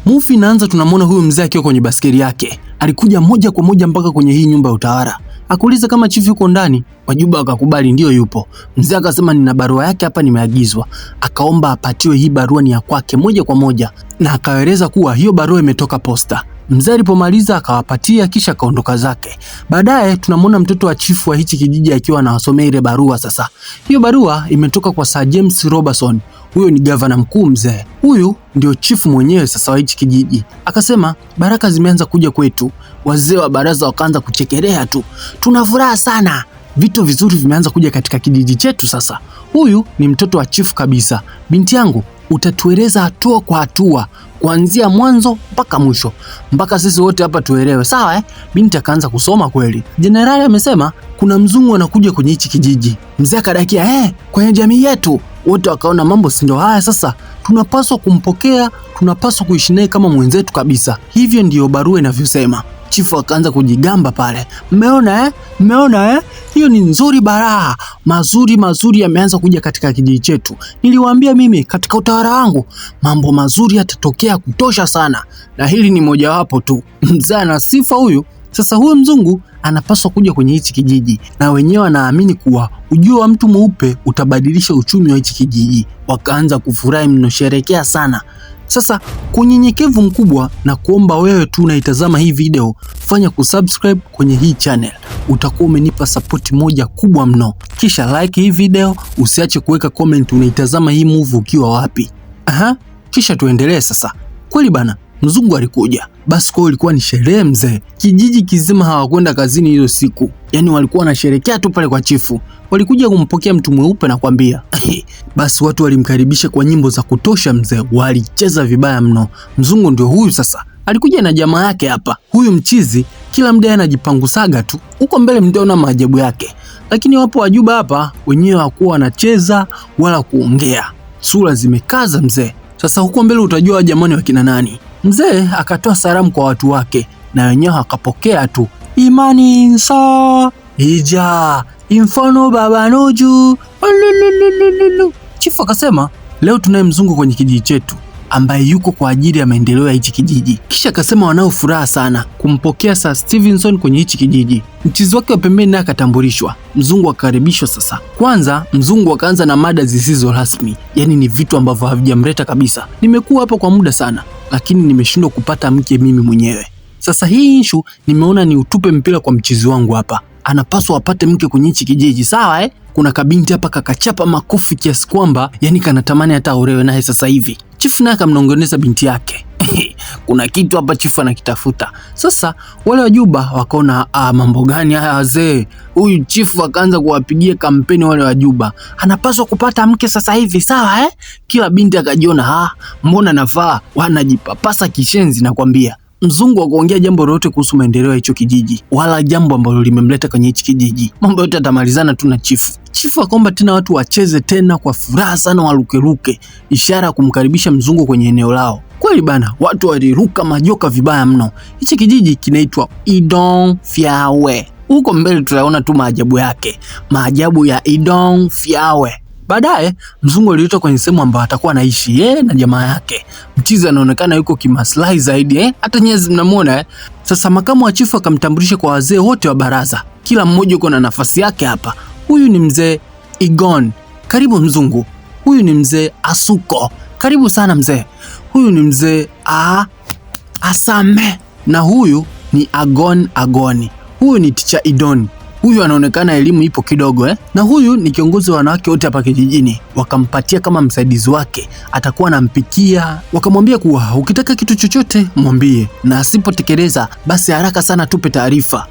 Movie inaanza, tunamwona huyu mzee akiwa kwenye baskeli yake. Alikuja moja kwa moja mpaka kwenye hii nyumba ya utawala. Akuuliza kama chifu yuko ndani. Wajuba akakubali ndio yupo. Mzee akasema nina barua yake hapa nimeagizwa. Akaomba apatiwe hii barua ni ya kwake moja kwa moja na akaeleza kuwa hiyo barua imetoka posta. Mzee alipomaliza akawapatia kisha kaondoka zake. Baadaye tunamwona mtoto wa chifu wa hichi kijiji akiwa anawasomea ile barua sasa. Hiyo barua imetoka kwa Sir James Robertson. Huyo ni gavana mkuu mzee. Huyu ndio chifu mwenyewe sasa wa hichi kijiji. Akasema baraka zimeanza kuja kwetu. Wazee wa baraza wakaanza kuchekelea tu. Tuna furaha sana. Vitu vizuri vimeanza kuja katika kijiji chetu sasa. Huyu ni mtoto wa chifu kabisa. Binti yangu, utatueleza hatua kwa hatua kuanzia mwanzo mpaka mwisho mpaka sisi wote hapa tuelewe, sawa? Binti akaanza kusoma kweli. Jenerali amesema kuna mzungu anakuja kwenye hichi kijiji. Mzee akadakia kwenye jamii yetu. Wote wakaona mambo si ndio haya sasa, tunapaswa kumpokea, tunapaswa kuishi naye kama mwenzetu kabisa. Hivyo ndiyo barua inavyosema. Chifu akaanza kujigamba pale. Mmeona hiyo ni nzuri baraa. Mazuri yameanza kuja katika kijiji chetu. Niliwaambia mimi katika utawala wangu mambo mazuri yatatokea kutosha sana. Na hili ni mojawapo tu. Mzee ana sifa huyu. Sasa huyu mzungu anapaswa kuja kwenye hichi kijiji na wenyewe wanaamini kuwa ujio wa mtu mweupe utabadilisha uchumi wa hichi kijiji. Wakaanza kufurahi mno, sherekea sana. Sasa kwa unyenyekevu mkubwa na kuomba wewe tu unaitazama hii video, fanya kusubscribe kwenye hii channel. Utakuwa umenipa support moja kubwa mno. Kisha like hii video, usiache kuweka comment unaitazama hii movie ukiwa wapi. Kisha tuendelee sasa. Kweli bana, mzungu alikuja. Basi kwa ilikuwa ni sherehe mzee. Kijiji kizima hawakwenda kazini hiyo siku. Yaani walikuwa wanasherekea tu pale kwa chifu. Walikuja kumpokea mtu mweupe na kwambia. Basi watu walimkaribisha kwa nyimbo za kutosha mzee. Walicheza vibaya mno. Mzungu ndio huyu sasa. Alikuja na jamaa yake hapa. Huyu mchizi kila mdai anajipangusaga tu. Huko mbele mtaona maajabu yake. Lakini wapo wajuba hapa wenyewe hawakuwa wanacheza wala kuongea. Sura zimekaza mzee. Sasa huko mbele utajua jamani wakina nani. Mzee akatoa salamu kwa watu wake na wenyewe akapokea tu. Imani nsa ija infano baba noju. Chifu akasema leo tunaye mzungu kwenye kijiji chetu ambaye yuko kwa ajili ya maendeleo ya hichi kijiji. Kisha akasema wanao furaha sana kumpokea Sir Stevenson kwenye hichi kijiji. Mchizi wake wa pembeni naye akatambulishwa. Mzungu akakaribishwa sasa. Kwanza mzungu akaanza na mada zisizo rasmi. Yaani ni vitu ambavyo havijamleta kabisa. Nimekuwa hapa kwa muda sana lakini nimeshindwa kupata mke mimi mwenyewe. Sasa hii issue nimeona ni utupe mpira kwa mchizi wangu hapa. Anapaswa apate mke kwenye hichi kijiji, sawa? Kuna kabinti hapa kakachapa makofi kiasi kwamba yani kanatamani hata aolewe naye sasa hivi. Chifu naye akamnongoneza binti yake. Kuna kitu hapa chifu anakitafuta. Sasa wale wajuba wakaona mambo gani haya wazee. Huyu chifu akaanza kuwapigia kampeni wale wajuba. Anapaswa kupata mke sasa hivi, sawa? Kila binti akajiona mbona nafaa, wanajipapasa kishenzi na kwambia. Mzungu akaongea jambo lolote kuhusu maendeleo ya hicho kijiji wala jambo ambalo limemleta kwenye hichi kijiji. Mambo yote atamalizana tu na chifu. Chifu akaomba tena watu wacheze tena kwa furaha sana, warukeruke, ishara ya kumkaribisha mzungu kwenye eneo lao. Kweli bana, watu waliruka majoka vibaya mno. Hichi kijiji kinaitwa Idong Fiawe. Huko mbele tutaona tu maajabu yake. Maajabu ya Idong Fiawe. Baadaye mzungu aliletwa kwenye sehemu ambayo atakuwa anaishi na jamaa yake. Mchizi anaonekana yuko kimaslahi zaidi hata nyezi mnamuona Sasa makamu wa chifu akamtambulisha kwa wazee wote wa baraza. Kila mmoja yuko na nafasi yake hapa. Huyu ni mzee Igon. Karibu mzungu. Huyu ni mzee Asuko. Karibu sana mzee. Huyu ni mzee Asame. Na huyu ni Agoni. Huyu ni Ticha Idoni. Huyu anaonekana elimu ipo kidogo Na huyu ni kiongozi wa wanawake wote hapa kijijini. Wakampatia kama msaidizi wake, atakuwa anampikia. Wakamwambia kuwa ukitaka kitu chochote mwambie, na asipotekeleza basi haraka sana tupe taarifa.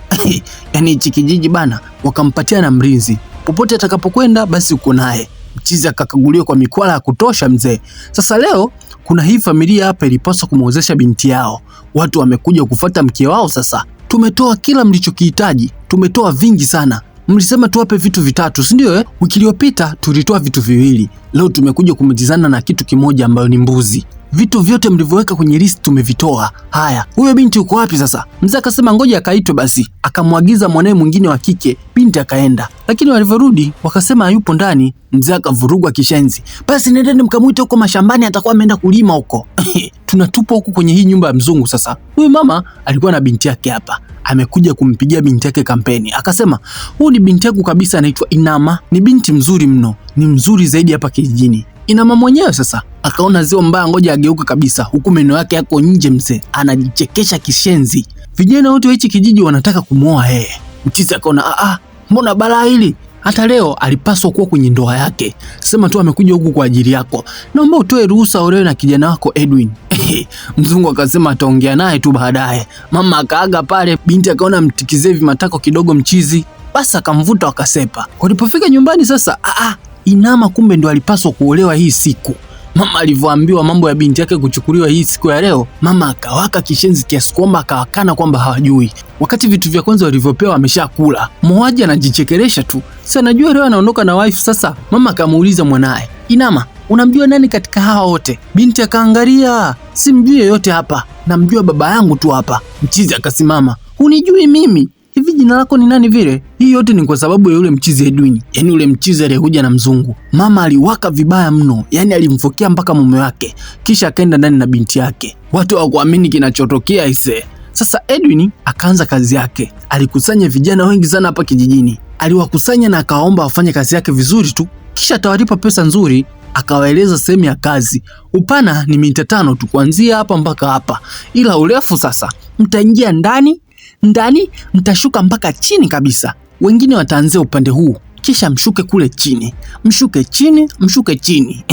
Yaani hichi kijiji bana, wakampatia na mlinzi. Popote atakapokwenda basi uko naye. Mchizi akakaguliwa kwa mikwala ya kutosha mzee. Sasa leo kuna hii familia hapa ilipaswa kumwozesha binti yao. Watu wamekuja kufuata mke wao sasa. Tumetoa kila mlichokihitaji, tumetoa vingi sana. Mlisema tuwape vitu vitatu, si ndio? Wiki iliyopita tulitoa vitu viwili. Leo tumekuja kumtizana na kitu kimoja ambayo ni mbuzi. vitu vyote mlivyoweka kwenye list tumevitoa. Haya, huyo binti uko wapi sasa? Mzee akasema ngoja akaitwe basi. Akamwagiza mwanae mwingine wa kike, binti akaenda. Lakini walivyorudi wakasema hayupo ndani. Mzee akavurugwa kishenzi. Basi nendeni mkamuite huko mashambani, atakuwa ameenda kulima huko. Tunatupa huko kwenye hii nyumba ya mzungu sasa. Huyu mama alikuwa na binti yake hapa. Amekuja kumpigia binti yake kampeni. Akasema, "Huyu ni binti yangu kabisa, anaitwa Inama. Ni binti mzuri mno. Ni mzuri zaidi hapa kijijini." Inama mwenyewe sasa akaona zio mbaya, ngoja ageuke kabisa, huku meno yake yako nje. Mzee anajichekesha kishenzi. Vijana wote wa hichi kijiji wanataka kumuoa yeye. Mchizi akaona mbona balaa hili? Hata leo alipaswa kuwa kwenye ndoa yake. Sema tu amekuja huku kwa ajili yako. Naomba utoe ruhusa olewe na kijana wako Edwin. Mzungu akasema ataongea naye tu baadaye. Mama akaaga pale, binti akaona mtikizie vimatako kidogo mchizi. Basi akamvuta wakasepa. Walipofika nyumbani sasa, Inama kumbe ndo alipaswa kuolewa hii siku. Mama alivyoambiwa mambo ya binti yake kuchukuliwa hii siku ya leo, mama akawaka kishenzi kiasi kwamba akawakana kwamba hawajui. Wakati vitu vya kwanza walivyopewa ameshakula. Mmoja anajichekelesha tu. Sasa najua leo anaondoka na wife sasa. Mama akamuuliza mwanae, Inama, unamjua nani katika hawa wote? Binti akaangalia, simjui yoyote hapa. Namjua baba yangu tu hapa. Mchizi akasimama, hunijui mimi? Hivi jina lako ni nani vile? Hii yote ni kwa sababu ya yule mchizi Edwin. Yaani yule mchizi aliyekuja na mzungu. Mama aliwaka vibaya mno. Yaani alimfokea mpaka mume wake. Kisha akaenda ndani na binti yake. Watu hawakuamini kinachotokea ise. Sasa Edwin akaanza kazi yake. Alikusanya vijana wengi sana hapa kijijini. Aliwakusanya na akaomba wafanye kazi yake vizuri tu. Kisha atawalipa pesa nzuri. Akawaeleza sehemu ya kazi. Upana ni mita 5 tu kuanzia hapa mpaka hapa. Ila urefu sasa, mtaingia ndani mtashuka mpaka chini kabisa. Wengine wataanzia upande huu, kisha mshuke kule chini. Mshuke chini.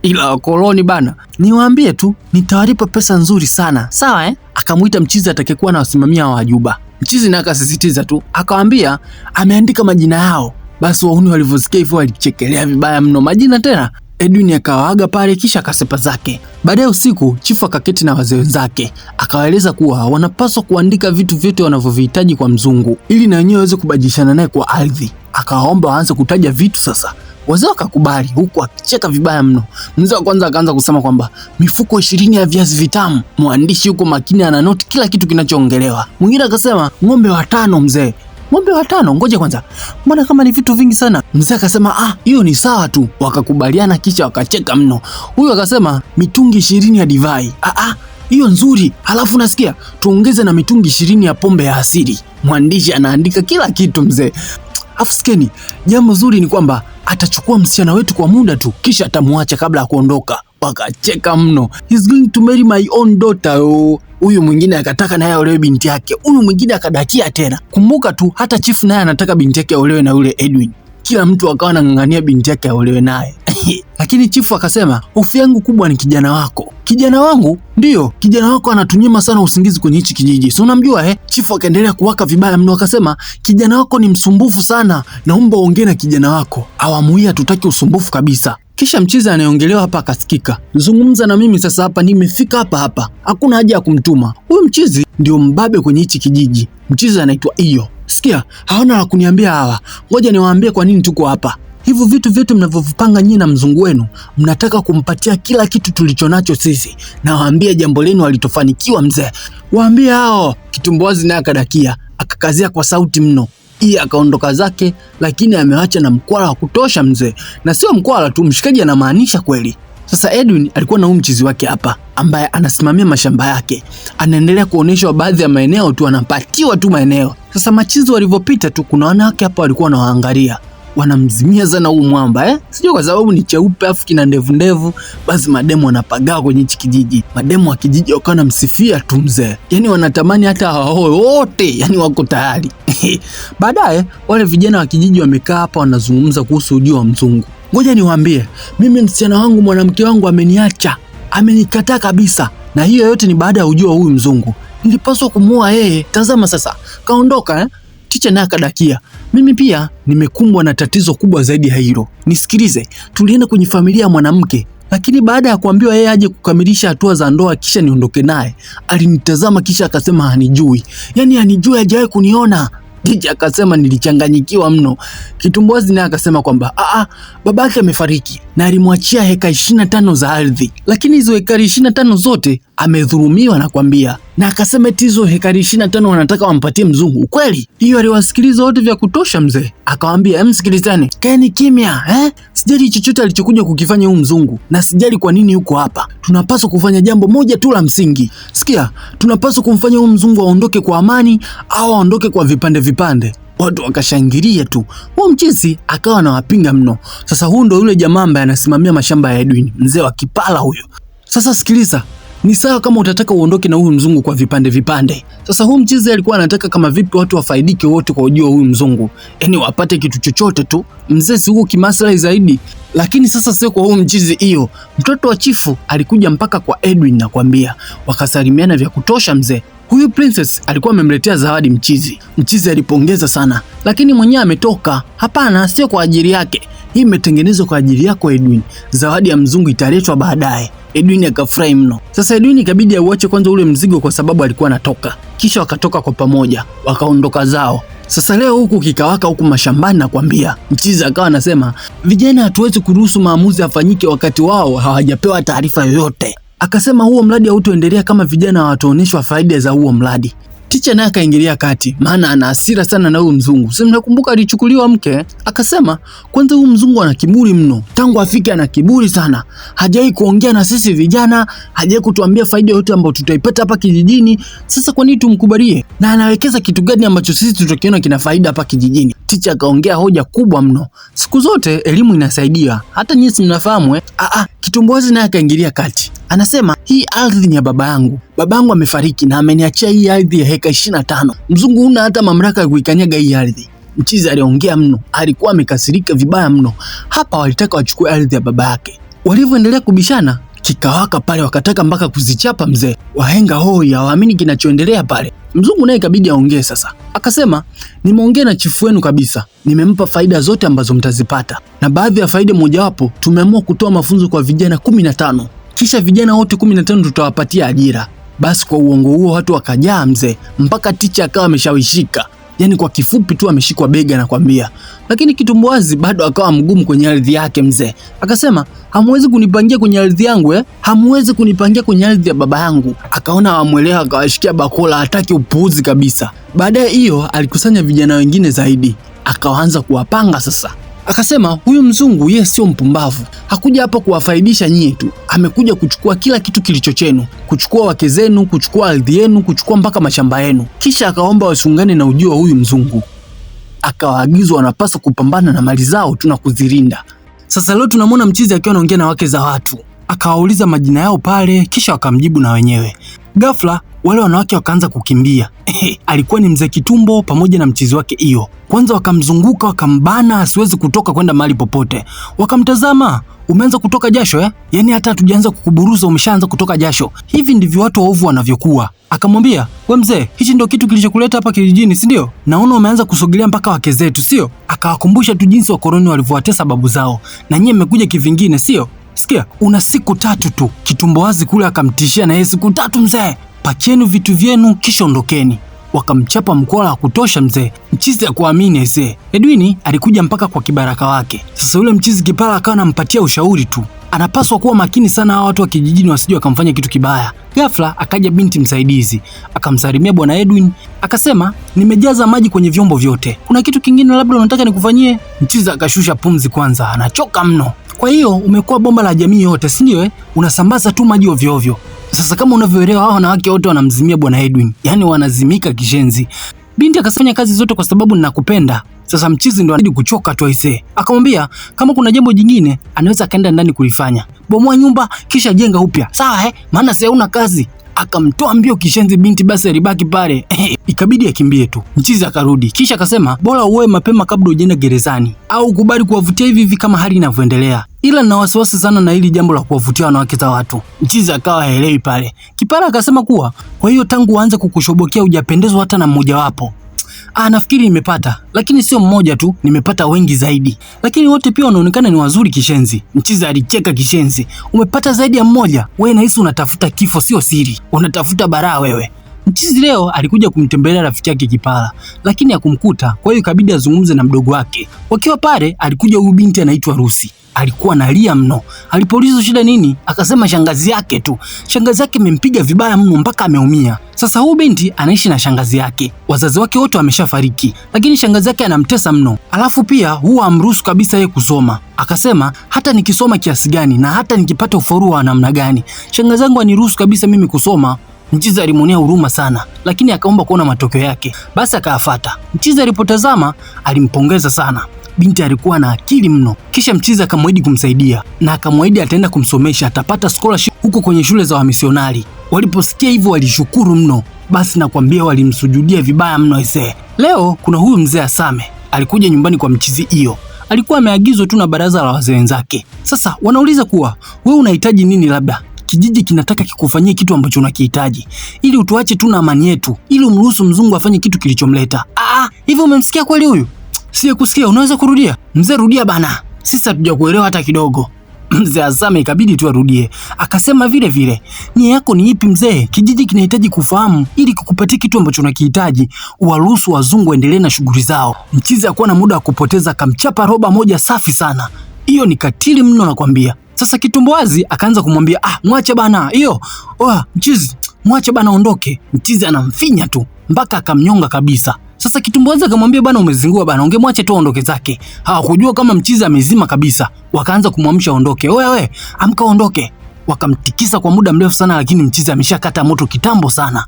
Ila wakoloni bana, niwaambie tu nitawalipa pesa nzuri sana. Sawa Akamuita mchizi atakayekuwa na wasimamia wa Juba. Mchizi naye akasisitiza tu, akawaambia ameandika majina yao. Basi wauni walivyosikia hivyo walichekelea vibaya mno. Majina tena. Edwin akawaaga pale kisha akasepa zake. Baadaye usiku, chifu akaketi na wazee wenzake. Akawaeleza kuwa wanapaswa kuandika vitu vyote wanavyovihitaji kwa mzungu ili na wenyewe waweze kubadilishana naye kwa ardhi. Akawaomba waanze kutaja vitu sasa. Wazee wakakubali huku akicheka vibaya mno. Mzee wa kwanza akaanza kusema kwamba mifuko 20 ya viazi vitamu. Mwandishi huko makini ananoti kila kitu kinachoongelewa. Mwingine akasema ng'ombe 5 mzee. Ng'ombe 5? Ngoja kwanza. Mbona kama ni vitu vingi sana? Mzee akasema hiyo ni sawa tu. Wakakubaliana kisha wakacheka mno. Huyu akasema mitungi 20 ya divai. Hiyo nzuri. Halafu nasikia tuongeze na mitungi 20 ya pombe ya asili. Mwandishi anaandika kila kitu mzee. Afuskeni, jambo zuri ni kwamba atachukua msichana wetu kwa muda tu kisha atamuacha kabla ya kuondoka. Wakacheka mno. He's going to marry my own daughter. Huyu mwingine akataka naye aolewe binti yake. Huyu mwingine akadakia tena. Kumbuka tu hata chifu naye anataka binti yake aolewe na yule Edwin. Kila mtu akawa anang'ang'ania binti yake aolewe naye. Lakini chifu akasema, hofu yangu kubwa ni kijana wako. Kijana wangu? Ndiyo, kijana wako anatunyima sana usingizi kwenye hichi kijiji. Si unamjua Chifu akaendelea kuwaka vibaya mno akasema, kijana wako ni msumbufu sana. Naomba uongee na kijana wako. Awamu hii hatutaki usumbufu kabisa. Kisha mchizi anayeongelewa hapa akasikika. Zungumza na mimi sasa hapa, nimefika hapa. Hakuna haja ya kumtuma. Huyu mchizi ndio mbabe kwenye hichi kijiji. Mchizi anaitwa Iyo. Sikia, hawana la kuniambia hawa. Ngoja niwaambie kwa nini tuko hapa. Hivyo vitu vyote mnavyovipanga nyinyi na mzungu wenu, mnataka kumpatia kila kitu tulichonacho sisi. Na waambie jambo lenu alitofanikiwa mzee. Waambie hao. Kitumboazi naye akadakia, akakazia kwa sauti mno. Akaondoka zake, lakini ameacha na mkwala wa kutosha mzee. Na sio mkwala tu, mshikaji anamaanisha kweli. Sasa Edwin alikuwa na mchizi wake hapa ambaye anasimamia mashamba yake. Anaendelea kuonyeshwa baadhi ya maeneo tu, anapatiwa tu maeneo. Sasa machizi walivyopita tu, kuna wanawake hapa walikuwa wanaangalia. Wanamzimia sana huu mwamba Sio kwa sababu ni cheupe afu kina ndevu. Basi mademu wanapagaa kwenye hichi kijiji. Mademu wa kijiji wakawa wanamsifia tu mzee. Yaani wanatamani hata hawaoe wote, yaani wako tayari. Baadaye wale vijana wa kijiji wamekaa hapa wanazungumza kuhusu ujio wa mzungu. Ngoja niwaambie, mimi msichana wangu, mwanamke wangu ameniacha. Amenikataa kabisa. Na hiyo yote ni baada ya ujio wa huyu mzungu. Nilipaswa kumuoa yeye. Tazama sasa, kaondoka Ticha naye akadakia. Mimi pia nimekumbwa na tatizo kubwa zaidi ya hilo. Nisikilize, tulienda kwenye familia ya mwanamke, lakini baada ya kuambiwa yeye aje kukamilisha hatua za ndoa kisha niondoke naye, alinitazama kisha akasema hanijui. Yaani hanijui, hajawahi kuniona. Ticha akasema nilichanganyikiwa mno. Kitumboazi naye akasema kwamba babake amefariki na alimwachia heka 25 za ardhi, lakini hizo hekari 25 zote amedhulumiwa na kwambia, na akasema eti hizo hekari 25 wanataka wampatie mzungu. Kweli hiyo aliwasikiliza wote vya kutosha mzee. Akawaambia, msikilizane, kaeni kimya sijali chochote alichokuja kukifanya huyu mzungu, na sijali kwa nini yuko hapa. Tunapaswa kufanya jambo moja tu la msingi. Sikia, tunapaswa kumfanya huyu mzungu aondoke kwa amani au aondoke kwa vipande vipande. Watu wakashangilia tu. Huyo mchizi akawa anawapinga mno. Sasa huyu ndo yule jamaa ambaye anasimamia mashamba ya Edwin, mzee wa kipala huyo. Sasa sikiliza, ni sawa kama utataka uondoke na huyu mzungu kwa vipande vipande. Sasa huyu mchizi alikuwa anataka kama vipi watu wafaidike wote kwa ujio huyu mzungu, yaani wapate kitu chochote tu. Mzee si huko kimaslahi zaidi. Lakini sasa sio kwa huyu mchizi hiyo. Mtoto wa chifu alikuja mpaka kwa Edwin na kwambia, wakasalimiana vya kutosha mzee. Huyu princess alikuwa amemletea zawadi mchizi. Mchizi alipongeza sana, lakini mwenyewe ametoka. Hapana, sio kwa ajili yake. Hii imetengenezwa kwa ajili yako Edwin. Zawadi ya mzungu italetwa baadaye. Edwin akafurahi mno. Sasa Edwin ikabidi auache kwanza ule mzigo kwa sababu alikuwa anatoka. Kisha wakatoka kwa pamoja, wakaondoka zao. Sasa leo huku kikawaka huku mashambani na kwambia, mchizi akawa anasema, vijana hatuwezi kuruhusu maamuzi afanyike wakati wao hawajapewa taarifa yoyote. Akasema huo mradi hautoendelea kama vijana hawataonyeshwa faida za huo mradi. Ticha naye akaingilia kati, maana ana hasira sana na huyu mzungu. Sasa mnakumbuka alichukuliwa mke? Akasema, kwanza huyu mzungu ana kiburi mno. Tangu afike ana kiburi sana. Hajawahi kuongea na sisi vijana, hajawahi kutuambia faida yote ambayo tutaipata hapa kijijini. Sasa kwa nini tumkubalie? Na anawekeza kitu gani ambacho sisi tutakiona kina faida hapa kijijini? Ticha akaongea hoja kubwa mno. Siku zote elimu inasaidia. Hata nyinyi mnafahamu Kitumbuazi naye akaingilia kati. Anasema, hii ardhi ni ya baba yangu. Baba yangu amefariki na ameniachia hii ardhi ya heka 25. Mzungu huna hata mamlaka ya kuikanyaga hii ardhi. Mchizi aliongea mno, alikuwa amekasirika vibaya mno. Hapa walitaka wachukue ardhi ya baba yake. Walivyoendelea kubishana, kikawaka pale, wakataka mpaka kuzichapa mzee. Wahenga hoi hawaamini kinachoendelea pale. Mzungu naye ikabidi aongee sasa. Akasema, nimeongea na chifu wenu kabisa. Nimempa faida zote ambazo mtazipata. Na baadhi ya faida mojawapo, tumeamua kutoa mafunzo kwa vijana 15. Kisha vijana wote 15 tutawapatia ajira. Basi kwa uongo huo watu wakajaa mzee, mpaka Ticha akawa ameshawishika. Yaani kwa kifupi tu ameshikwa bega na kwambia. Lakini Kitumbuazi bado akawa mgumu kwenye ardhi yake mzee. Akasema, hamwezi kunipangia kwenye ardhi yangu Hamwezi kunipangia kwenye ardhi ya baba yangu. Akaona hawamuelewa, akawashikia bakola, hataki upuuzi kabisa. Baadaye hiyo alikusanya vijana wengine zaidi. Akaanza kuwapanga sasa. Akasema, huyu mzungu yeye sio mpumbavu. Hakuja hapa kuwafaidisha nyie tu. Amekuja kuchukua kila kitu kilicho chenu. Kuchukua wake zenu, kuchukua ardhi yenu, kuchukua mpaka mashamba yenu. Kisha akaomba wasungane na ujio wa huyu mzungu. Akawaagizwa wanapaswa kupambana na mali zao tu na kuzilinda. Sasa leo tunamwona mchizi akiwa anaongea na wake za watu. Akawauliza majina yao pale, kisha wakamjibu na wenyewe. Ghafla wale wanawake wakaanza kukimbia. Alikuwa ni mzee Kitumbo pamoja na mchizi wake hiyo. Kwanza wakamzunguka, wakambana asiwezi kutoka kwenda mahali popote. Wakamtazama, umeanza kutoka jasho Yaani hata hatujaanza kukuburuza umeshaanza kutoka jasho. Hivi ndivyo watu waovu wanavyokuwa. Akamwambia, we mzee, hichi ndio kitu kilichokuleta hapa kijijini, si ndio? Naona umeanza kusogelea mpaka wake zetu, sio? Akawakumbusha tu jinsi wakoloni walivyowatesa babu zao. Na nyie mmekuja kivingine, sio? Sikia, una siku 3 tu. Kitumbuazi kule akamtishia na yeye siku 3 mzee. Pakieni vitu vyenu kisha ondokeni. Wakamchapa mkola wa kutosha mzee. Mchizi hakuamini ese. Edwin alikuja mpaka kwa kibaraka wake. Sasa yule mchizi kipala akawa anampatia ushauri tu. Anapaswa kuwa makini sana hawa watu wa kijijini wasije wakamfanya kitu kibaya. Ghafla akaja binti msaidizi. Akamsalimia bwana Edwin. Akasema, nimejaza maji kwenye vyombo vyote. Kuna kitu kingine labda unataka nikufanyie? Mchizi akashusha pumzi kwanza. Anachoka mno. Kwa hiyo umekuwa bomba la jamii yote, si ndio Unasambaza tu maji ovyo ovyo. Sasa kama unavyoelewa hao wanawake wote wanamzimia bwana Edwin. Yaani wanazimika kishenzi. Binti akafanya kazi zote kwa sababu ninakupenda. Sasa mchizi ndo anazidi kuchoka tu aisee. Akamwambia kama kuna jambo jingine anaweza kaenda ndani kulifanya. Bomoa nyumba kisha jenga upya. Sawa maana si hauna kazi. Akamtoa mbio kishenzi binti, basi alibaki pale. Ikabidi akimbie tu. Mchizi akarudi. Kisha akasema, bora uoe mapema kabla hujaenda gerezani au kubali kuwavutia hivi kama hali inavyoendelea. Ila nina wasiwasi sana na hili jambo la kuwavutia wanawake za watu. Mchizi akawa haelewi pale. Kipara akasema kuwa, kwa hiyo tangu uanze kukushobokea hujapendezwa hata na mmoja wapo. Nafikiri nimepata, lakini sio mmoja tu, nimepata wengi zaidi. Lakini wote pia wanaonekana ni wazuri kishenzi. Mchizi alicheka kishenzi. Umepata zaidi ya mmoja? Wewe nahisi unatafuta kifo sio siri. Unatafuta baraa wewe. Mchizi leo alikuja kumtembelea rafiki yake Kipala, lakini hakumkuta. Kwa hiyo ikabidi azungumze na mdogo wake. Wakiwa pale alikuja huyu binti anaitwa Rusi. alikuwa analia mno. Alipoulizwa shida nini, akasema shangazi yake tu. Shangazi yake imempiga vibaya mno mpaka ameumia. Sasa huyu binti anaishi na shangazi yake. Wazazi wake wote wameshafariki, lakini shangazi yake anamtesa mno. Alafu pia huwa amruhusu kabisa yeye kusoma. Akasema hata nikisoma kiasi gani na hata nikipata ufaulu wa namna gani, shangazi yangu aniruhusu kabisa mimi kusoma. Mchizi alimuonea huruma sana, lakini akaomba kuona matokeo yake. Basi akayafuata. Mchizi alipotazama alimpongeza sana. Binti alikuwa na akili mno. Kisha mchizi akamwahidi kumsaidia na akamwahidi ataenda kumsomesha, atapata scholarship huko kwenye shule za wamisionari. Waliposikia hivyo walishukuru mno. Basi nakwambia walimsujudia vibaya mno aisee. Leo kuna huyu mzee Asame alikuja nyumbani kwa mchizi hiyo. Alikuwa ameagizwa tu na baraza la wazee wenzake. Sasa wanauliza kuwa wewe unahitaji nini, labda kijiji kinataka kikufanyie kitu ambacho unakihitaji ili utuache tu na amani yetu, ili umruhusu mzungu afanye kitu kilichomleta. Hivi umemsikia kweli huyu? Siye kusikia, unaweza kurudia? Mzee rudia bana. Sisi hatujakuelewa hata kidogo. Mzee Asame ikabidi tu arudie. Akasema vile vile, nia yako ni ipi mzee? Kijiji kinahitaji kufahamu ili kukupatia kitu ambacho unakihitaji, uwaruhusu wazungu waendelee na shughuli zao. Mchizi hakuwa na muda wa kupoteza, akamchapa roba moja safi sana. Hiyo ni katili mno nakwambia. Sasa Kitumboazi akaanza kumwambia, mwache bana hiyo. Mchizi, mwache bana ondoke. Mchizi anamfinya tu mpaka akamnyonga kabisa. Sasa Kitumboazi akamwambia, bana umezingua bana, ungemwache tu aondoke zake. Hawakujua kama mchizi amezima kabisa. Wakaanza kumwamsha aondoke. Wewe, amka ondoke. Wakamtikisa kwa muda mrefu sana, lakini mchizi ameshakata moto kitambo sana.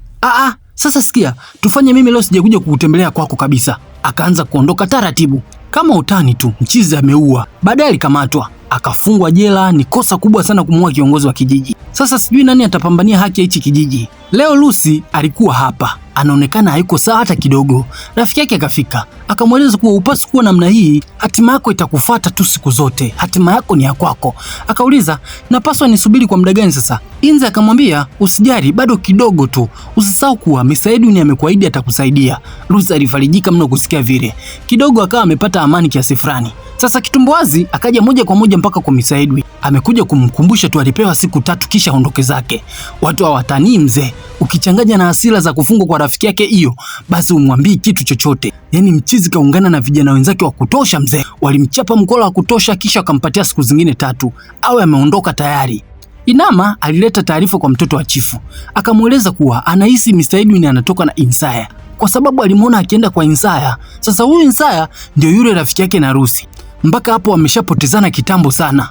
Sasa sikia, tufanye mimi leo sijakuja kukutembelea kwako kabisa. Akaanza kuondoka taratibu. Kama utani tu, mchizi ameua. Baadaye alikamatwa, akafungwa jela. Ni kosa kubwa sana kumuua kiongozi wa kijiji. Sasa sijui nani atapambania haki ya hichi kijiji. Leo Lucy alikuwa hapa, anaonekana haiko sawa hata kidogo. Rafiki yake akafika, akamweleza kuwa upasi kuwa namna hii, hatima yako itakufuata tu siku zote, hatima yako ni ya kwako. Akauliza, napaswa nisubiri kwa muda gani sasa? Inze akamwambia, usijali, bado kidogo tu, usisahau kuwa Mr. Edwin amekuahidi atakusaidia. Lucy alifarijika mno kusikia vile, kidogo akawa amepata amani kiasi fulani. Sasa Kitumboazi akaja moja kwa moja mpaka kwa Mr. Edwin. Amekuja kumkumbusha tu alipewa siku 3 kisha ondoke zake. Watu hawatanii mzee. Ukichanganya na hasira za kufungwa kwa rafiki yake hiyo, basi umwambii kitu chochote. Yaani mchizi kaungana na vijana wenzake wa kutosha mzee. Walimchapa mkola wa kutosha kisha wakampatia siku zingine 3 awe ameondoka tayari. Inama alileta taarifa kwa mtoto wa chifu. Akamweleza kuwa anahisi Mr. Edwin anatoka na Insaya, kwa sababu alimuona akienda kwa Insaya. Sasa huyu Insaya ndio yule rafiki yake na Rusi. Mpaka hapo wameshapotezana kitambo sana.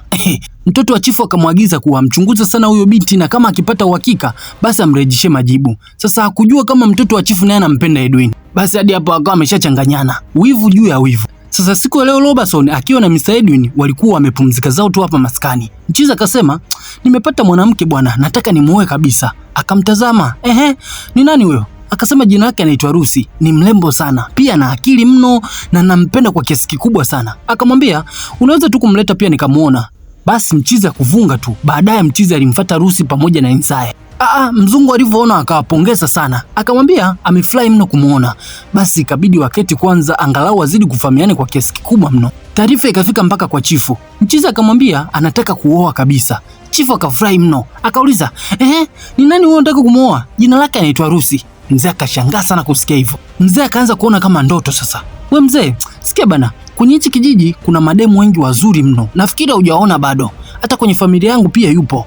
Mtoto wa chifu akamwagiza kuwa amchunguze sana huyo binti na kama akipata uhakika basi amrejeshe majibu. Sasa hakujua kama mtoto wa chifu naye anampenda Edwin. Basi hadi hapo akawa ameshachanganyana. Wivu juu ya wivu. Sasa siku ya leo Robertson akiwa na Mr. Edwin walikuwa wamepumzika zao tu hapa maskani. Mchizi akasema, nimepata mwanamke bwana, nataka nimuoe kabisa. Akamtazama, ni nani huyo? Akasema jina lake anaitwa Rusi, ni mrembo sana, pia na akili mno na nampenda kwa kiasi kikubwa sana. Akamwambia, unaweza tu kumleta pia nikamuona. Basi mchizi akuvunga tu. Baadaye mchizi alimfuata Rusi pamoja na Insaya. Mzungu alivyoona akawapongeza sana. Akamwambia amefurahi mno kumuona. Basi ikabidi waketi kwanza angalau wazidi kufahamiana kwa kiasi kikubwa mno. Taarifa ikafika mpaka kwa chifu. Mchizi akamwambia anataka kuoa kabisa. Chifu akafurahi mno. Akauliza, ni nani wewe unataka kumuoa? Jina lake anaitwa Rusi. Mzee akashangaa sana kusikia hivyo. Mzee akaanza kuona kama ndoto sasa. We mzee, sikia bana, kwenye hichi kijiji kuna mademu wengi wazuri mno. Nafikiri hujaona bado. Hata kwenye familia yangu pia yupo.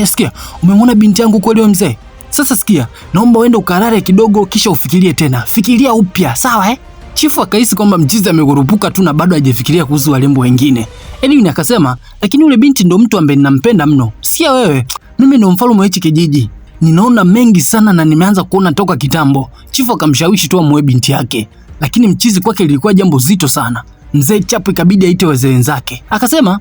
Sikia, umemwona binti yangu kweli wewe mzee? Sasa sikia, naomba uende ukarare kidogo kisha ufikirie tena. Fikiria upya, sawa Chifu akahisi kwamba mchizi amegurupuka tu na bado hajafikiria kuhusu walembo wengine. Edwin akasema, lakini yule binti ndo mtu ambaye ninampenda mno. Sikia wewe, mimi ndo mfalme wa hichi kijiji. Ninaona mengi sana na nimeanza kuona toka kitambo. Chifu akamshawishi tu amuoe binti yake, lakini mchizi kwake lilikuwa jambo zito sana. Mzee Chapu ikabidi aite wazee wenzake. Akasema,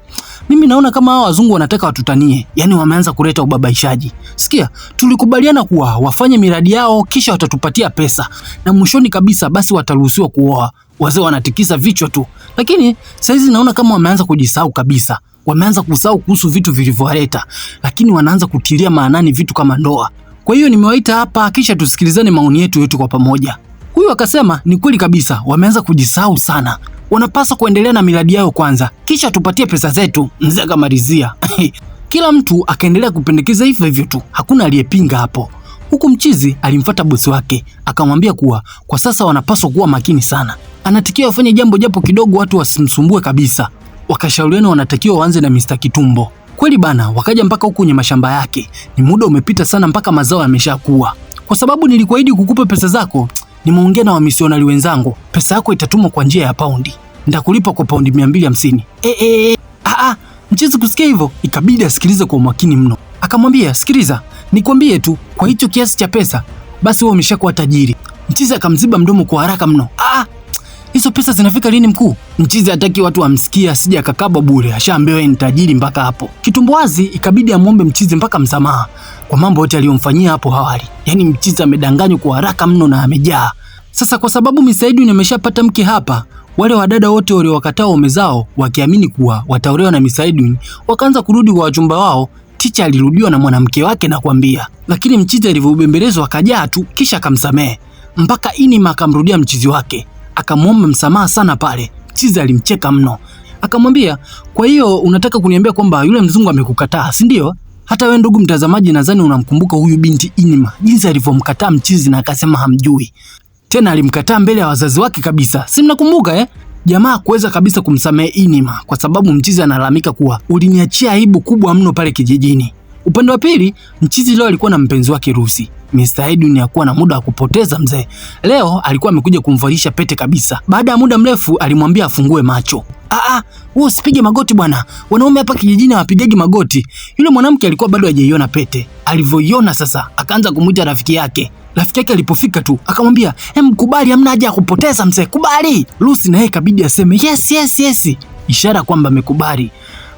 mimi naona kama hao wazungu wanataka watutanie, yani wameanza kuleta ubabaishaji. Sikia, tulikubaliana kuwa wafanye miradi yao kisha watatupatia pesa na mwishoni kabisa basi wataruhusiwa kuoa. Wazee wanatikisa vichwa tu. Lakini saizi naona kama wameanza kujisahau kabisa. Wameanza kusahau kuhusu vitu vilivyowaleta, lakini wanaanza kutilia maanani vitu kama ndoa. Kwa hiyo nimewaita hapa kisha tusikilizane maoni yetu kwa pamoja. Huyu akasema ni kweli kabisa, wameanza kujisahau sana. Wanapaswa kuendelea na miradi yao kwanza, kisha tupatie pesa zetu. Mzee akamalizia. Kila mtu akaendelea kupendekeza hivyo hivyo tu. Hakuna aliyepinga hapo. Huku mchizi alimfuata bosi wake, akamwambia kuwa kwa sasa wanapaswa kuwa makini sana. Anatakiwa wafanye jambo japo kidogo watu wasimsumbue kabisa. wakashauriana wanatakiwa waanze na Mr. Kitumbo. Kweli bana, wakaja mpaka huku kwenye mashamba yake. Ni muda umepita sana mpaka mazao yameshakuwa. Kwa sababu nilikuahidi kukupa pesa zako, nimeongea na wamisionari wenzangu. Pesa yako itatumwa kwa njia ya paundi. Nitakulipa kwa paundi 250. Mchizi kusikia hivyo, ikabidi asikilize kwa umakini mno. Akamwambia, sikiliza, nikwambie tu, kwa hicho kiasi cha pesa, basi wewe umeshakuwa tajiri. Mchizi akamziba mdomo kwa haraka mno. Hizo pesa zinafika lini mkuu? Mchizi hataki watu wamsikie asije akakaba bure, ashaambiwa ni tajiri mpaka hapo. Kitumboazi ikabidi amwombe Mchizi mpaka msamaha kwa mambo yote aliyomfanyia hapo awali. Yaani Mchizi amedanganywa kwa haraka mno na amejaa. Sasa kwa sababu Miss Edwin ameshapata mke hapa, wale wadada wote waliowakataa waume zao wakiamini kuwa wataolewa na Miss Edwin, wakaanza kurudi kwa wachumba wao. Ticha alirudiwa na mwanamke wake na kuambia, lakini Mchizi alivyobembelezwa akajaa tu, kisha akamsamehe. Mpaka Inima akamrudia mchizi wake, akamwomba msamaha sana pale. Mchizi alimcheka mno. Akamwambia, kwa hiyo unataka kuniambia kwamba yule mzungu amekukataa, si ndio? Hata wewe ndugu mtazamaji, nadhani unamkumbuka huyu binti Inima, jinsi alivyomkataa Mchizi na akasema hamjui. Tena alimkataa mbele ya wazazi wake kabisa. Si mnakumbuka Jamaa kuweza kabisa kumsamehe Inima kwa sababu Mchizi analalamika kuwa uliniachia aibu kubwa mno pale kijijini. Upande wa pili, Mchizi leo alikuwa na mpenzi wake Rusi. Mr. Edwin hakuwa na muda wa kupoteza mzee. Leo alikuwa amekuja kumvalisha pete kabisa. Baada ya muda mrefu alimwambia afungue macho. Wewe usipige magoti bwana. Wanaume hapa kijijini hawapigagi magoti. Yule mwanamke alikuwa bado hajaiona pete. Alivyoiona sasa, akaanza kumuita rafiki yake. Rafiki yake alipofika tu, akamwambia, kubali, hamna haja ya kupoteza mzee, kubali." Rusi na yeye kabidi aseme, yes. Ishara kwamba amekubali.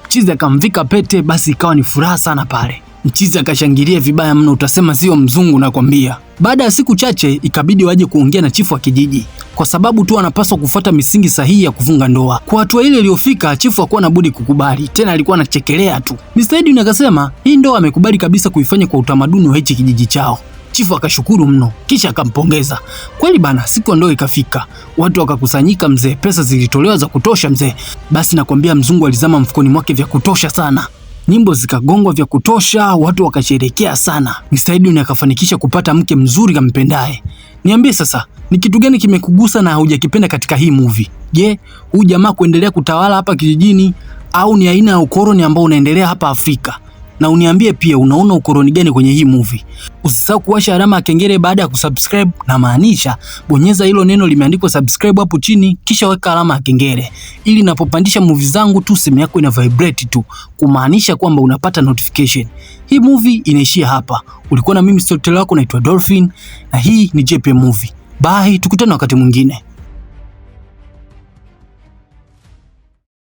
Mchizi akamvika pete, basi ikawa ni furaha sana pale. Mchizi akashangilia vibaya mno, utasema sio mzungu nakwambia. Baada ya siku chache ikabidi waje kuongea na chifu wa kijiji, kwa sababu tu anapaswa kufuata misingi sahihi ya kufunga ndoa. Kwa hatua ile iliyofika, chifu hakuwa na budi kukubali, tena alikuwa anachekelea tu. Mr. Edwin akasema hii ndoa amekubali kabisa kuifanya kwa utamaduni wa hichi kijiji chao. Chifu akashukuru mno, kisha akampongeza. Kweli bana, siku ya ndoa ikafika. Watu wakakusanyika mzee, pesa zilitolewa za kutosha mzee. Basi nakwambia mzungu alizama mfukoni mwake vya kutosha sana. Nyimbo zikagongwa vya kutosha, watu wakasherehekea sana. Mr. Edwin akafanikisha kupata mke mzuri kampendaye. Niambie sasa, ni kitu gani kimekugusa na hujakipenda katika hii movie? Je, huyu jamaa kuendelea kutawala hapa kijijini au ni aina ya ukoloni ambao unaendelea hapa Afrika? Na uniambie pia unaona ukoloni gani kwenye hii movie. Usisahau kuwasha alama ya kengele baada ya kusubscribe, na maanisha bonyeza hilo neno limeandikwa subscribe hapo chini, kisha weka alama ya kengele ili ninapopandisha movie zangu tu simu yako ina vibrate tu, kumaanisha kwamba unapata notification. Hii movie inaishia hapa. Ulikuwa na mimi storyteller wako naitwa Dolphin, na hii ni JPM Movie. Bye, tukutane wakati mwingine.